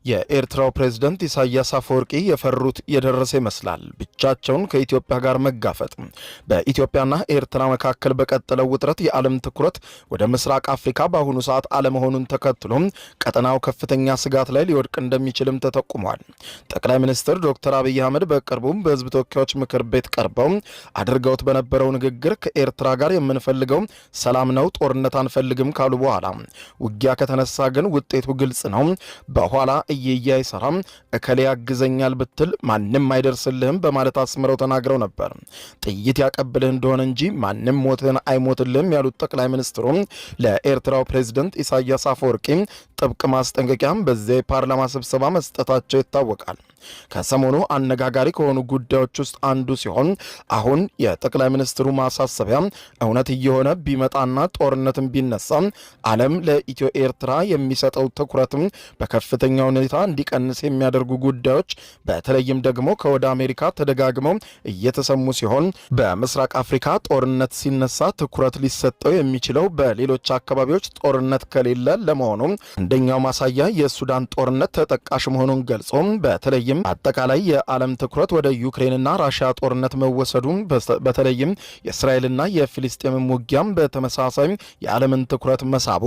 የኤርትራው ፕሬዝዳንት ኢሳያስ አፈወርቂ የፈሩት የደረሰ ይመስላል። ብቻቸውን ከኢትዮጵያ ጋር መጋፈጥ። በኢትዮጵያና ኤርትራ መካከል በቀጠለው ውጥረት የዓለም ትኩረት ወደ ምስራቅ አፍሪካ በአሁኑ ሰዓት አለመሆኑን ተከትሎ ቀጠናው ከፍተኛ ስጋት ላይ ሊወድቅ እንደሚችልም ተጠቁሟል። ጠቅላይ ሚኒስትር ዶክተር አብይ አህመድ በቅርቡ በህዝብ ተወካዮች ምክር ቤት ቀርበው አድርገውት በነበረው ንግግር ከኤርትራ ጋር የምንፈልገው ሰላም ነው፣ ጦርነት አንፈልግም ካሉ በኋላ ውጊያ ከተነሳ ግን ውጤቱ ግልጽ ነው፣ በኋላ እየያ ይሰራም እከሌ ያግዘኛል ብትል ማንም አይደርስልህም በማለት አስምረው ተናግረው ነበር። ጥይት ያቀብልህ እንደሆነ እንጂ ማንም ሞትህን አይሞትልህም ያሉት ጠቅላይ ሚኒስትሩ ለኤርትራው ፕሬዝዳንት ኢሳያስ አፈወርቂ ጥብቅ ማስጠንቀቂያም በዚያ የፓርላማ ስብሰባ መስጠታቸው ይታወቃል። ከሰሞኑ አነጋጋሪ ከሆኑ ጉዳዮች ውስጥ አንዱ ሲሆን አሁን የጠቅላይ ሚኒስትሩ ማሳሰቢያ እውነት እየሆነ ቢመጣና ጦርነትም ቢነሳ ዓለም ለኢትዮ ኤርትራ የሚሰጠው ትኩረትም በከፍተኛ ሁኔታ እንዲቀንስ የሚያደርጉ ጉዳዮች በተለይም ደግሞ ከወደ አሜሪካ ተደጋግመው እየተሰሙ ሲሆን በምስራቅ አፍሪካ ጦርነት ሲነሳ ትኩረት ሊሰጠው የሚችለው በሌሎች አካባቢዎች ጦርነት ከሌለ ለመሆኑ አንደኛው ማሳያ የሱዳን ጦርነት ተጠቃሽ መሆኑን ገልጾ በተለይም አጠቃላይ የዓለም ትኩረት ወደ ዩክሬንና ራሽያ ጦርነት መወሰዱን በተለይም የእስራኤልና የፊሊስጤም ውጊያም በተመሳሳይ የዓለምን ትኩረት መሳቡ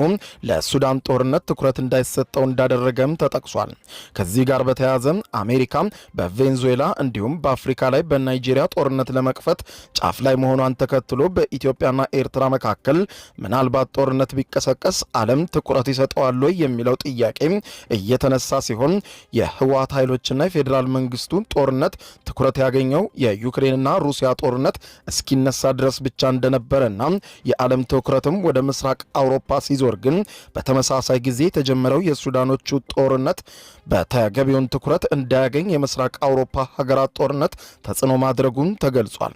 ለሱዳን ጦርነት ትኩረት እንዳይሰጠው እንዳደረገም ተጠቅሷል። ከዚህ ጋር በተያያዘ አሜሪካ በቬንዙዌላ እንዲሁም በአፍሪካ ላይ በናይጄሪያ ጦርነት ለመክፈት ጫፍ ላይ መሆኗን ተከትሎ በኢትዮጵያና ኤርትራ መካከል ምናልባት ጦርነት ቢቀሰቀስ ዓለም ትኩረት ይሰጠዋል ወይ የሚለው ጥያቄ እየተነሳ ሲሆን የህወሓት ኃይሎችና የፌዴራል መንግስቱ ጦርነት ትኩረት ያገኘው የዩክሬንና ሩሲያ ጦርነት እስኪነሳ ድረስ ብቻ እንደነበረና የዓለም ትኩረትም ወደ ምስራቅ አውሮፓ ሲዞር ግን በተመሳሳይ ጊዜ የተጀመረው የሱዳኖቹ ጦርነት በተገቢውን ትኩረት እንዳያገኝ የምስራቅ አውሮፓ ሀገራት ጦርነት ተጽዕኖ ማድረጉን ተገልጿል።